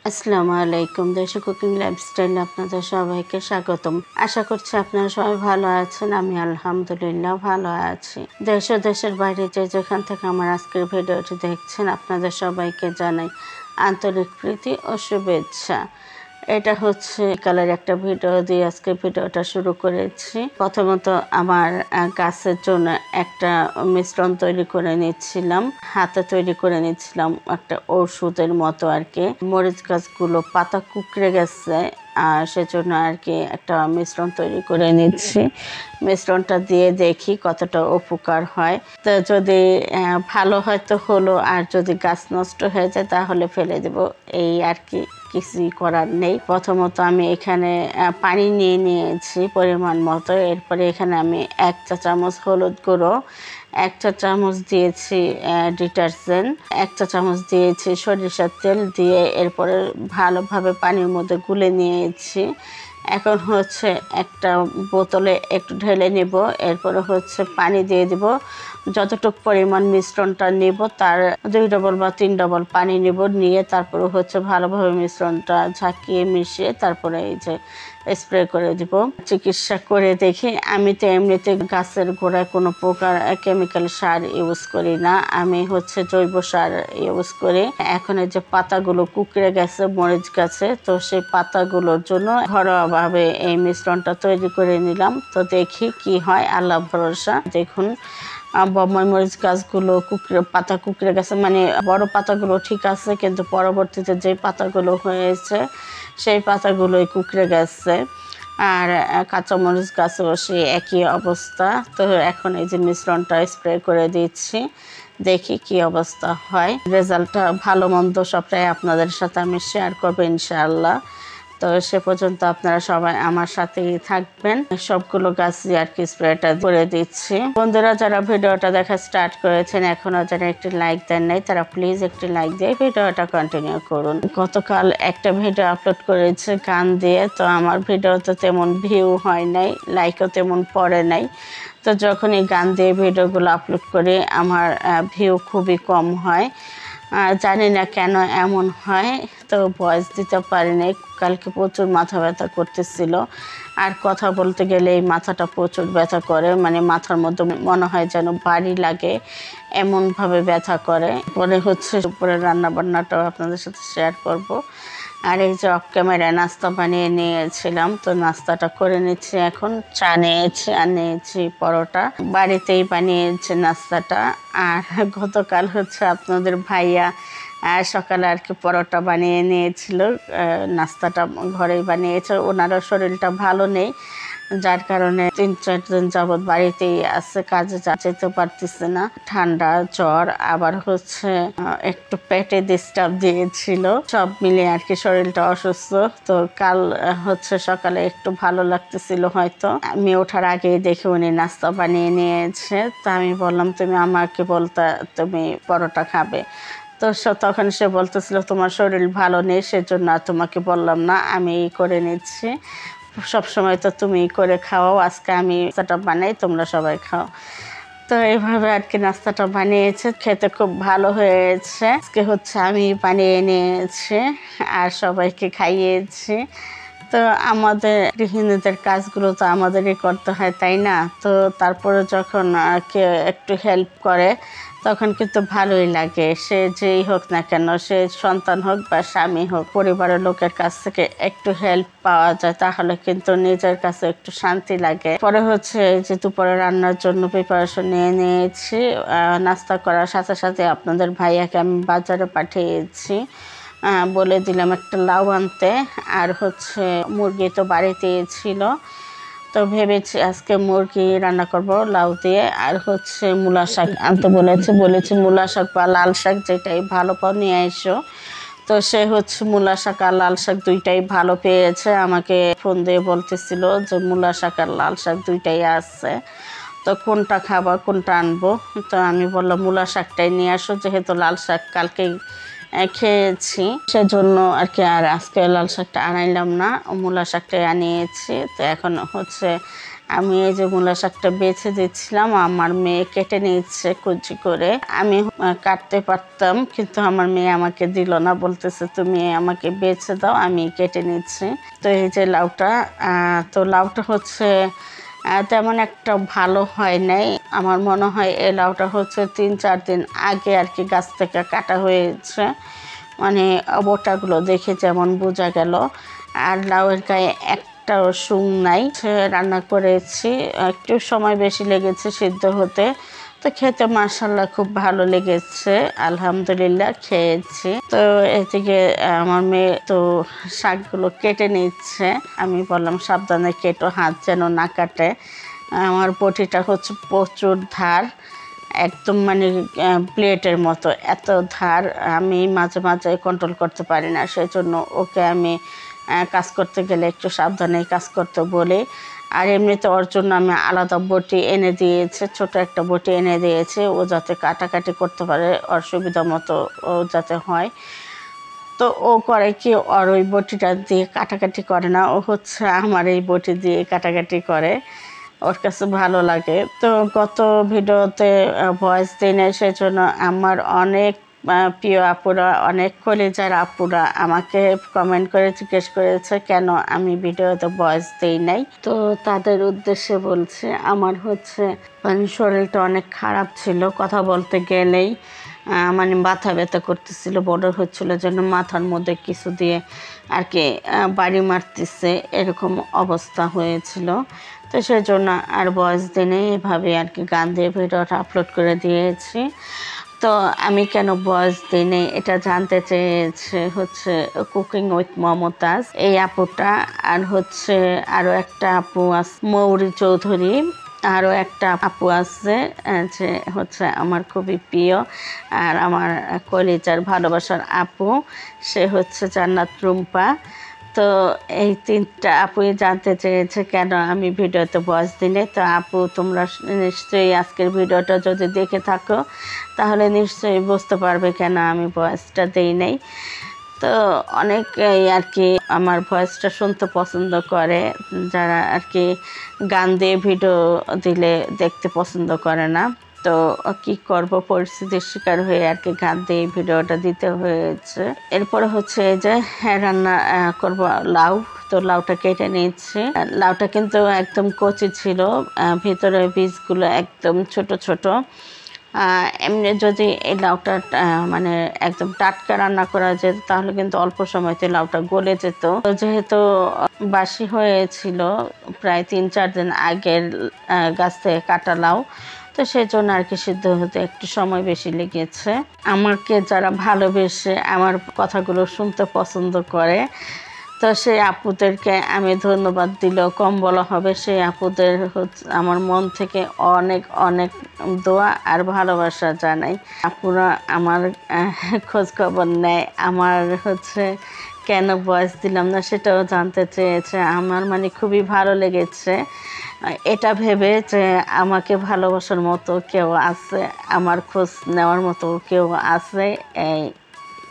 আসসালামু আলাইকুম। দেশি কুকিং লাইফস্টাইলে আপনাদের সবাইকে স্বাগতম। আশা করছি আপনারা সবাই ভালো আছেন। আমি আলহামদুলিল্লাহ ভালো আছি। দেশ ও দেশের বাইরে যে যেখান থেকে আমার আজকের ভিডিওটি দেখছেন আপনাদের সবাইকে জানাই আন্তরিক প্রীতি ও শুভেচ্ছা। এটা হচ্ছে কালের একটা ভিডিও দিয়ে আজকে ভিডিওটা শুরু করেছি। প্রথমত আমার গাছের জন্য একটা মিশ্রণ তৈরি করে নিচ্ছিলাম, হাতে তৈরি করে নিচ্ছিলাম একটা ওষুধের মতো আর কি। মরিচ গাছগুলো পাতা কুঁকড়ে গেছে আর সেজন্য আর কি একটা মিশ্রণ তৈরি করে নিচ্ছি। মিশ্রণটা দিয়ে দেখি কতটা উপকার হয়। তো যদি ভালো হয় তো হলো, আর যদি গাছ নষ্ট হয়ে যায় তাহলে ফেলে দেব, এই আর কি, কিছুই করার নেই। প্রথমত আমি এখানে পানি নিয়ে নিয়েছি পরিমাণ মতো। এরপরে এখানে আমি 1 চা চামচ হলুদ গুঁড়ো, 1 চা চামচ দিয়েছি ডিটারজেন্ট, 1 চা চামচ দিয়েছি সরিষার তেল দিয়ে এরপরে ভালোভাবে পানির মধ্যে গুলে নিয়েছি। এখন হচ্ছে একটা বোতলে একটু ঢেলে নেব, এরপরে হচ্ছে পানি দিয়ে দিব। যতটুকু পরিমাণ মিশ্রণটা নেব তার 2 ডবল বা 3 ডবল পানি নেব, নিয়ে তারপরে হচ্ছে ভালোভাবে মিশ্রণটা ঝাঁকিয়ে মিশিয়ে তারপরে এই যে স্প্রে করে দিব। চিকিৎসা করে দেখি। আমি তো এমনিতে গাছের গোড়ায় কোনো প্রকার কেমিক্যাল সার ইউজ করি না, আমি হচ্ছে জৈব সার ইউজ করি। এখন এই যে পাতাগুলো কুঁকড়ে গেছে মরিচ গাছে, তো সেই পাতাগুলোর জন্য ঘরোয়াভাবে এই মিশ্রণটা তৈরি করে নিলাম। তো দেখি কি হয়, আল্লাহ ভরসা। দেখুন বম্বাই মরিচ গাছগুলো পাতা কুঁকড়ে গেছে, মানে বড় পাতাগুলো ঠিক আছে, কিন্তু পরবর্তীতে যে পাতাগুলো হয়েছে সেই পাতাগুলোই কুঁকড়ে গেছে। আর কাঁচামরিচ গাছও সেই একই অবস্থা। তো এখন এই যে মিশ্রণটা স্প্রে করে দিচ্ছি, দেখি কি অবস্থা হয়। রেজাল্টটা ভালো মন্দ সবটাই আপনাদের সাথে আমি শেয়ার করবো ইনশাআল্লাহ। তো সে পর্যন্ত আপনারা সবাই আমার সাথেই থাকবেন। সবগুলো গাছই আর কি স্প্রেটা করে দিচ্ছি। বন্ধুরা যারা ভিডিওটা দেখা স্টার্ট করেছেন এখনো যারা একটি লাইক দেন নাই তারা প্লিজ একটি লাইক দিয়ে ভিডিওটা কন্টিনিউ করুন। গতকাল একটা ভিডিও আপলোড করেছে গান দিয়ে, তো আমার ভিডিওতে তেমন ভিউ হয় নাই, লাইকও তেমন পড়ে নাই। তো যখন এই গান দিয়ে ভিডিওগুলো আপলোড করি আমার ভিউ খুবই কম হয়। জানি না কেন এমন হয়, তো ভয়েস দিতে পারি নাই। কালকে প্রচুর মাথা ব্যথা করতেছিল, আর কথা বলতে গেলে এই মাথাটা প্রচুর ব্যথা করে, মানে মাথার মধ্যে মনে হয় যেন বাড়ি লাগে, এমনভাবে ব্যথা করে। পরে হচ্ছে দুপুরে রান্নাবান্নাটাও আপনাদের সাথে শেয়ার করব। আর এই যে অফ ক্যামেরায় নাস্তা বানিয়ে নিয়েছিলাম, তো নাস্তাটা করে নিচ্ছি। এখন চা নিয়েছি আর নিয়েছি পরোটা, বাড়িতেই বানিয়েছে নাস্তাটা। আর গতকাল হচ্ছে আপনাদের ভাইয়া সকালে আর কি পরোটা বানিয়ে নিয়েছিল, নাস্তাটা ঘরেই বানিয়েছে। ওনারও শরীরটা ভালো নেই, যার কারণে 3-4 দিন যাবৎ বাড়িতেই আছে, কাজে যেতে পারতেছে না। ঠান্ডা জ্বর আবার হচ্ছে একটু পেটে ডিস্টার্ব দিয়েছিল, সব মিলে আর কি শরীরটা অসুস্থ। তো কাল হচ্ছে সকালে একটু ভালো লাগতেছিল হয়তো, আমি ওঠার আগেই দেখে উনি নাস্তা বানিয়ে নিয়েছে। তো আমি বললাম তুমি আমাকে বলতে তুমি পরোটা খাবে, তো তখন সে বলতেছিল তোমার শরীর ভালো নেই সেজন্য তোমাকে বললাম না, আমি করে নিচ্ছি, সবসময় তো তুমি করে খাওয়াও, আজকে আমি নাস্তাটা বানাই, তোমরা সবাই খাও। তো এইভাবে আর কি নাস্তাটা বানিয়েছে, খেতে খুব ভালো হয়েছে। আজকে হচ্ছে আমি বানিয়ে নিয়েছি আর সবাইকে খাইয়েছি। তো আমাদের গৃহিণীদের কাজগুলো তো আমাদেরই করতে হয়, তাই না? তো তারপরে যখন কেউ একটু হেল্প করে তখন কিন্তু ভালোই লাগে, সে যেই হোক না কেন, সে সন্তান হোক বা স্বামী হোক, পরিবারের লোকের কাছ থেকে একটু হেল্প পাওয়া যায় তাহলে কিন্তু নিজের কাছে একটু শান্তি লাগে। পরে হচ্ছে যে দুপুরে রান্নার জন্য প্রিপারেশন নিয়ে নিয়েছি। নাস্তা করার সাথে সাথে আপনাদের ভাইয়াকে আমি বাজারে পাঠিয়েছি, বলে দিলাম একটা লাউ আনতে। আর হচ্ছে মুরগি তো বাড়িতেই ছিল, তো ভেবেছি আজকে মুরগি রান্না করব লাউ দিয়ে। আর হচ্ছে মূলা শাক আনতে বলেছি মূলা শাক বা লাল শাক যেটাই ভালো পাও নিয়ে এসো। তো সে হচ্ছে মূলা শাক আর লাল শাক দুইটাই ভালো পেয়েছে, আমাকে ফোন দিয়ে বলতেছিল যে মূলা শাক আর লাল শাক দুইটাই আছে, তো কোনটা খাবা কোনটা আনবো। তো আমি বললাম মূলা শাকটাই নিয়ে আসো, যেহেতু লাল শাক কালকেই খেয়েছি সেজন্য আর কি, আর আজকে লাল শাকটা আনাইলাম না, মূলা শাকটাই আনিয়েছি। তো এখন হচ্ছে আমি এই যে মূলা শাকটা বেছে দিচ্ছিলাম, আমার মেয়ে কেটে নিচ্ছে কুচি করে। আমি কাটতে পারতাম, কিন্তু আমার মেয়ে আমাকে দিল না, বলতেছে তুমি আমাকে বেছে দাও, আমি কেটে নিচ্ছি। তো এই যে লাউটা, তো লাউটা হচ্ছে তেমন একটা ভালো হয় নাই। আমার মনে হয় এই লাউটা হচ্ছে 3-4 দিন আগে আর কি গাছ থেকে কাটা হয়েছে, মানে বোটাগুলো দেখে যেমন বোঝা গেল। আর লাউয়ের গায়ে একটাও শুং নাই। রান্না করেছি, একটু সময় বেশি লেগেছে সিদ্ধ হতে, তো খেতে মাশাআল্লাহ খুব ভালো লেগেছে, আলহামদুলিল্লাহ খেয়েছি। তো এদিকে আমার মেয়ে তো শাকগুলো কেটে নিচ্ছে। আমি বললাম সাবধানে কেটো, হাত যেন না কাটে। আমার বটিটা হচ্ছে প্রচুর ধার, একদম মানে প্লেটের মতো এত ধার, আমি মাঝে মাঝে কন্ট্রোল করতে পারি না। সেই জন্য ওকে আমি কাজ করতে গেলে একটু সাবধানে কাজ করতে বলি। আর এমনিতে ওর জন্য আমি আলাদা বটি এনে দিয়েছি, ছোট একটা বটি এনে দিয়েছি, ও যাতে কাটাকাটি করতে পারে ওর সুবিধা মতো, ও যাতে হয়। তো ও করে কি, ওর ওই বটিটা দিয়ে কাটাকাটি করে না, ও হচ্ছে আমার এই বটি দিয়ে কাটাকাটি করে, ওর কাছে ভালো লাগে। তো গত ভিডিওতে ভয়েস দিই নাই, সেই জন্য আমার অনেক প্রিয় আপুরা, অনেক কলিজার আপুরা আমাকে কমেন্ট করে জিজ্ঞেস করেছে কেন আমি ভিডিওতে ভয়েস দিই নাই। তো তাদের উদ্দেশ্যে বলছে, আমার হচ্ছে মানে শরীরটা অনেক খারাপ ছিল, কথা বলতে গেলেই মানে মাথা ব্যথা করতেছিল, বর্ডার হচ্ছিল যেন মাথার মধ্যে কিছু দিয়ে আর কি বাড়ি মারতেছে, এরকম অবস্থা হয়েছিল। তো সেই জন্য আর ভয়েস দিনে এভাবে আর কি গান দিয়ে ভিডিওটা আপলোড করে দিয়েছি। তো আমি কেন ভয়েস দিনে এটা জানতে চেয়েছে হচ্ছে কুকিং উইথ মমতাজ এই আপুটা, আর হচ্ছে আরও একটা আপু আছে মৌরি চৌধুরী, আরও একটা আপু আছে যে হচ্ছে আমার খুবই প্রিয় আর আমার কলিজার ভালোবাসার আপু, সে হচ্ছে জান্নাত রুম্পা। তো এই 3টা আপুই জানতে চেয়েছে কেন আমি ভিডিওতে ভয়েস দিই। তো আপু তোমরা নিশ্চয়ই আজকের ভিডিওটা যদি দেখে থাকো তাহলে নিশ্চয়ই বুঝতে পারবে কেন আমি ভয়েসটা দিই নাই। তো অনেকেই আর কি আমার ভয়েসটা শুনতে পছন্দ করে, যারা আর কি গান দিয়ে ভিডিও দিলে দেখতে পছন্দ করে না। তো কি করব, পরিস্থিতির শিকার হয়ে আর কি গান দিয়ে ভিডিওটা দিতে হয়েছে। এরপরে হচ্ছে এই যে রান্না করব লাউ, তো লাউটা কেটে নিচ্ছি। লাউটা কিন্তু একদম কচি ছিল, ভিতরে বীজগুলো একদম ছোট ছোট। এমনি যদি এই লাউটা মানে একদম টাটকা রান্না করা যেত তাহলে কিন্তু অল্প সময়তে লাউটা গলে যেত। যেহেতু বাসি হয়েছিল প্রায় 3-4 দিন আগের গাছ থেকে কাটা লাউ, তো সেই জন্য আর কি সিদ্ধ হতে একটু সময় বেশি লেগেছে। আমাকে যারা ভালোবেসে আমার কথাগুলো শুনতে পছন্দ করে, তো সেই আপুদেরকে আমি ধন্যবাদ দিলেও কম বলা হবে। সেই আপুদের হচ্ছে আমার মন থেকে অনেক অনেক দোয়া আর ভালোবাসা জানাই। আপুরা আমার খোঁজ খবর নেয়, আমার হচ্ছে কেন ভয়েস দিলাম না সেটাও জানতে চেয়েছে। আমার মানে খুবই ভালো লেগেছে এটা ভেবে যে আমাকে ভালোবাসার মতো কেউ আছে, আমার খোঁজ নেওয়ার মতো কেউ আছে এই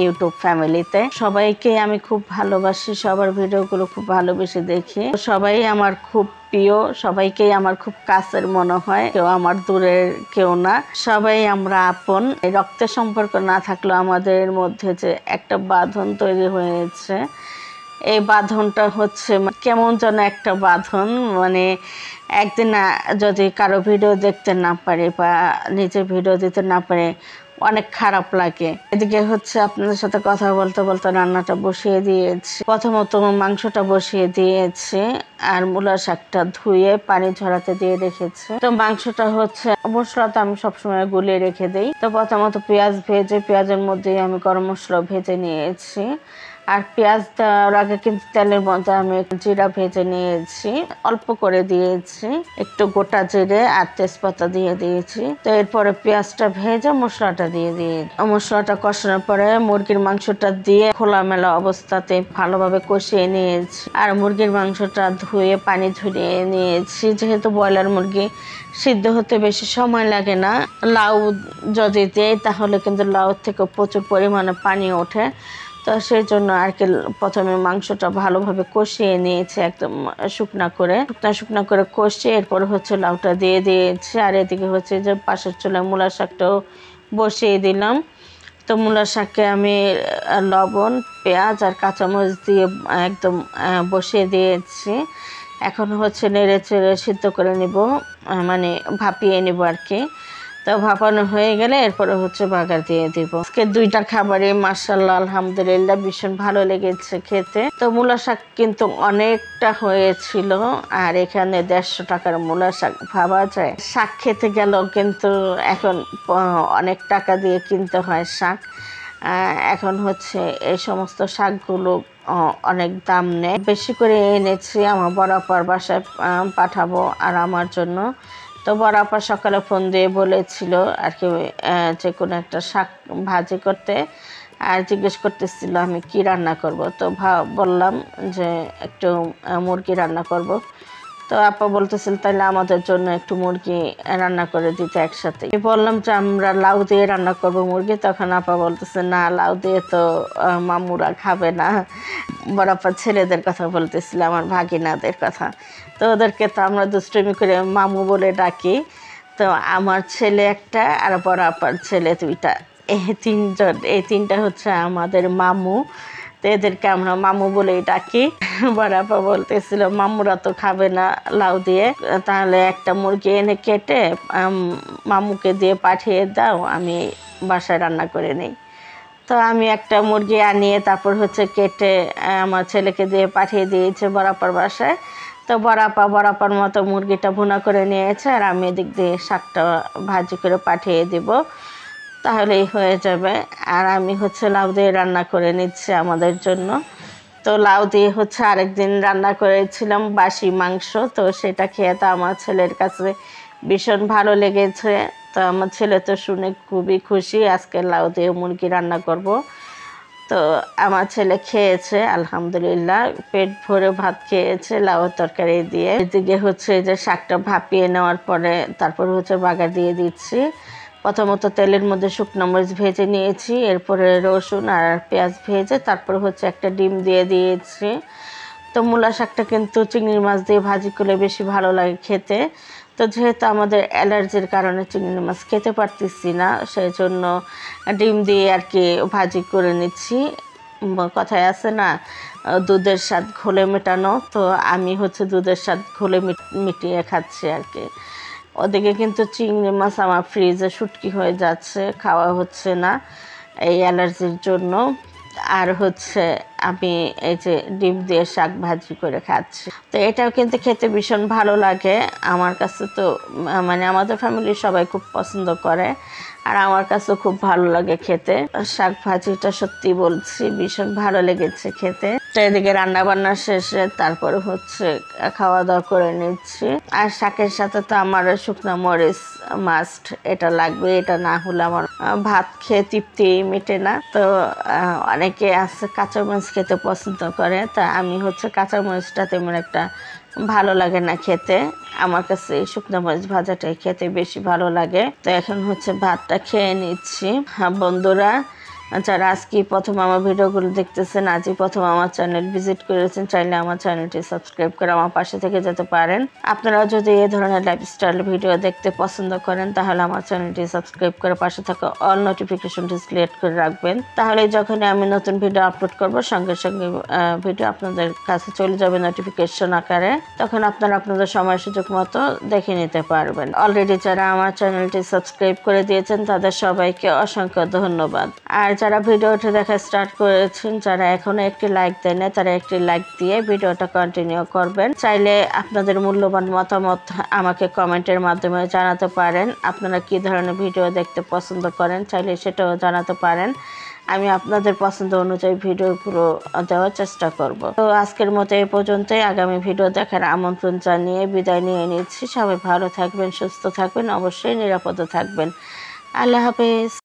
ইউটিউব ফ্যামিলিতে। সবাইকে আমি খুব ভালোবাসি, সবার ভিডিওগুলো খুব ভালোবেসে দেখি, সবাই আমার খুব প্রিয়, সবাইকেই আমার খুব কাছের মনে হয়, কেউ আমার দূরের কেউ না, সবাই আমরা আপন। রক্তের সম্পর্ক না থাকলেও আমাদের মধ্যে যে একটা বাঁধন তৈরি হয়েছে, এই বাঁধনটা হচ্ছে কেমন যেন একটা বাঁধন, মানে একদিন যদি কারো ভিডিও দেখতে না পারে বা নিজে ভিডিও দিতে না পারে অনেক খারাপ লাগে। এদিকে হচ্ছে আপনাদের সাথে কথা বলতে বলতে রান্নাটা বসিয়ে দিয়েছি। প্রথমত মাংসটা বসিয়ে দিয়েছি আর মূলা শাকটা ধুয়ে পানি ঝরাতে দিয়ে রেখেছি। তো মাংসটা হচ্ছে মশলাটা আমি সবসময় গুলিয়ে রেখে দিই। তো প্রথমত পেঁয়াজ ভেজে পেঁয়াজের মধ্যে আমি গরম মশলা ভেজে নিয়েছি, আর পেঁয়াজ দেওয়ার আগে কিন্তু তেলের মধ্যে আমি জিরা ভেজে নিয়েছি, অল্প করে দিয়েছি, একটু গোটা জিরে আর তেজপাতা দিয়ে দিয়েছি। তো এরপরে পেঁয়াজটা ভেজে মশলাটা দিয়ে মশলাটা কষানোর পরে মুরগির মাংসটা দিয়ে খোলামেলা অবস্থাতে ভালোভাবে কষিয়ে নিয়েছি। আর মুরগির মাংসটা ধুয়ে পানি ঝরিয়ে নিয়েছি, যেহেতু ব্রয়লার মুরগি সিদ্ধ হতে বেশি সময় লাগে না। লাউ যদি দেয় তাহলে কিন্তু লাউ থেকে প্রচুর পরিমাণে পানি ওঠে, তো সেই জন্য আর কি প্রথমে মাংসটা ভালোভাবে কষিয়ে নিয়েছি, একদম শুকনা করে কষিয়ে এরপর হচ্ছে লাউটা দিয়ে দিয়েছি। আর এদিকে হচ্ছে যে পাশের চুলায় মূলা শাকটাও বসিয়ে দিলাম। তো মূলা শাককে আমি লবণ, পেঁয়াজ আর কাঁচামরিচ দিয়ে একদম বসিয়ে দিয়েছি। এখন হচ্ছে নেড়ে চেড়ে সিদ্ধ করে নিব, মানে ভাপিয়ে নিব আর কি। তো ভাপানো হয়ে গেলে এরপরে হচ্ছে বাগার দিয়ে দিব। আজকে 2টা খাবারই মাশাআল্লাহ আলহামদুলিল্লাহ ভীষণ ভালো লেগেছে খেতে। তো মূলা শাক কিন্তু অনেকটা হয়েছিল, আর এখানে 150 টাকার মূলা শাক ভাবা যায়। শাক খেতে গেলেও কিন্তু এখন অনেক টাকা দিয়ে কিনতে হয় শাক। এখন হচ্ছে এই সমস্ত শাকগুলো অনেক দাম নেয়। বেশি করে এনেছি, আমার বড় আপার বাসায় পাঠাবো আর আমার জন্য। তো বড় আপা সকালে ফোন দিয়ে বলেছিল আর কি যে কোনো একটা শাক ভাজি করতে, আর জিজ্ঞেস করতেছিল আমি কি রান্না করব। তো বললাম যে একটু মুরগি রান্না করব। তো আপা বলতেছিল তাহলে আমাদের জন্য একটু মুরগি রান্না করে দিতে একসাথে। আমি বললাম যে আমরা লাউ দিয়ে রান্না করব মুরগি। তখন আপা বলতেছে না, লাউ দিয়ে তো মামুরা খাবে না। বড় আপা ছেলেদের কথা বলতেছিল, আমার ভাগিনাদের কথা। তো ওদেরকে তো আমরা দুষ্টুমি করে মামু বলে ডাকি। তো আমার ছেলে একটা আর বড় আপার ছেলে 2টা, এই 3টা হচ্ছে আমাদের মামু। তো এদেরকে আমরা মামু বলেই ডাকি। বড় আপা বলতেছিল মামুরা তো খাবে না লাউ দিয়ে, তাহলে একটা মুরগি এনে কেটে মামুকে দিয়ে পাঠিয়ে দাও, আমি বাসায় রান্না করে নেই। তো আমি একটা মুরগি আনিয়ে তারপর হচ্ছে কেটে আমার ছেলেকে দিয়ে পাঠিয়ে দিয়েছে বড় আপার বাসায়। তো বড় আপার মতো মুরগিটা ভুনা করে নিয়েছে, আর আমি এদিক দিয়ে শাকটা ভাজি করে পাঠিয়ে দিব, তাহলেই হয়ে যাবে। আর আমি হচ্ছে লাউ দিয়ে রান্না করে নিচ্ছি আমাদের জন্য। তো লাউ দিয়ে হচ্ছে আরেকদিন রান্না করেছিলাম বাসি মাংস, তো সেটা খেয়ে তো আমার ছেলের কাছে ভীষণ ভালো লেগেছে। তো আমার ছেলে তো শুনে খুবই খুশি, আজকে লাউ দিয়ে মুরগি রান্না করব। তো আমার ছেলে খেয়েছে আলহামদুলিল্লাহ, পেট ভরে ভাত খেয়েছে লাউ তরকারি দিয়ে। এদিকে হচ্ছে যে শাকটা ভাপিয়ে নেওয়ার পরে তারপর হচ্ছে বাগার দিয়ে দিচ্ছি। প্রথমত তেলের মধ্যে শুকনো মরিচ ভেজে নিয়েছি, এরপরে রসুন আর পেঁয়াজ ভেজে তারপর হচ্ছে একটা ডিম দিয়ে দিয়েছি। তো মূলা শাকটা কিন্তু চিংড়ি মাছ দিয়ে ভাজি করলে বেশি ভালো লাগে খেতে। তো যেহেতু আমাদের অ্যালার্জির কারণে চিংড়ি মাছ খেতে পারতেছি না, সেই জন্য ডিম দিয়ে আর কি ভাজি করে নিচ্ছি। কথায় আছে না, দুধের স্বাদ ঘোলে মেটানো, তো আমি হচ্ছে দুধের স্বাদ ঘোলে মিটিয়ে খাচ্ছি আর কি। ওদিকে কিন্তু চিংড়ি মাছ আমার ফ্রিজে শুটকি হয়ে যাচ্ছে, খাওয়া হচ্ছে না এই অ্যালার্জির জন্য। আর হচ্ছে আমি এই যে ডিম দিয়ে শাক ভাজি করে খাচ্ছি। তো এটাও কিন্তু খেতে ভীষণ ভালো লাগে আমার কাছে। তো মানে আমাদের ফ্যামিলির সবাই খুব পছন্দ করে, আর আমার কাছেও খুব ভালো লাগে খেতে। শাক ভাজিটা সত্যি বলছি ভীষণ ভালো লেগেছে খেতে। তো এদিকে রান্না বান্না শেষে তারপরে হচ্ছে খাওয়া দাওয়া করে নিচ্ছি। আর শাকের সাথে তো আমার শুকনো মরিচ মাস্ট, এটা লাগবে, এটা না হলে আমার ভাত খেয়ে তৃপ্তি মেটে না। তো অনেকে আছে কাঁচামরিচ খেতে পছন্দ করে, তা আমি হচ্ছে কাঁচামরিচটা তেমন একটা ভালো লাগে না খেতে। আমার কাছে এই শুকনো মরিচ ভাজাটাই খেতে বেশি ভালো লাগে। তো এখন হচ্ছে ভাতটা খেয়ে নিচ্ছি। বন্ধুরা যারা আজকে প্রথম আমার ভিডিওগুলো দেখতেছেন, আজই প্রথম আমার চ্যানেল ভিজিট করেছেন, চাইলে আমার চ্যানেলটি সাবস্ক্রাইব করে আমার পাশে থেকে যেতে পারেন। আপনারা যদি এই ধরনের লাইফস্টাইল ভিডিও দেখতে পছন্দ করেন তাহলে আমার চ্যানেলটি সাবস্ক্রাইব করে পাশে থাকা অল নোটিফিকেশনটি সিলেক্ট করে রাখবেন, তাহলে যখনই আমি নতুন ভিডিও আপলোড করব সঙ্গে সঙ্গে ভিডিও আপনাদের কাছে চলে যাবে নোটিফিকেশন আকারে, তখন আপনারা আপনাদের সময় সুযোগ মতো দেখে নিতে পারবেন। অলরেডি যারা আমার চ্যানেলটি সাবস্ক্রাইব করে দিয়েছেন তাদের সবাইকে অসংখ্য ধন্যবাদ। আর যারা ভিডিওটি দেখা স্টার্ট করেছেন, যারা এখনো একটি লাইক দেন না, তারা একটি লাইক দিয়ে ভিডিওটা কন্টিনিউ করবেন। চাইলে আপনাদের মূল্যবান মতামত আমাকে কমেন্টের মাধ্যমে জানাতে পারেন। আপনারা কি ধরনের ভিডিও দেখতে পছন্দ করেন চাইলে সেটাও জানাতে পারেন। আমি আপনাদের পছন্দ অনুযায়ী ভিডিওগুলো দেওয়ার চেষ্টা করব। তো আজকের মতো এই পর্যন্তই। আগামী ভিডিও দেখার আমন্ত্রণ জানিয়ে বিদায় নিয়ে নিচ্ছি। সবাই ভালো থাকবেন, সুস্থ থাকবেন, অবশ্যই নিরাপদে থাকবেন। আল্লাহ হাফেজ।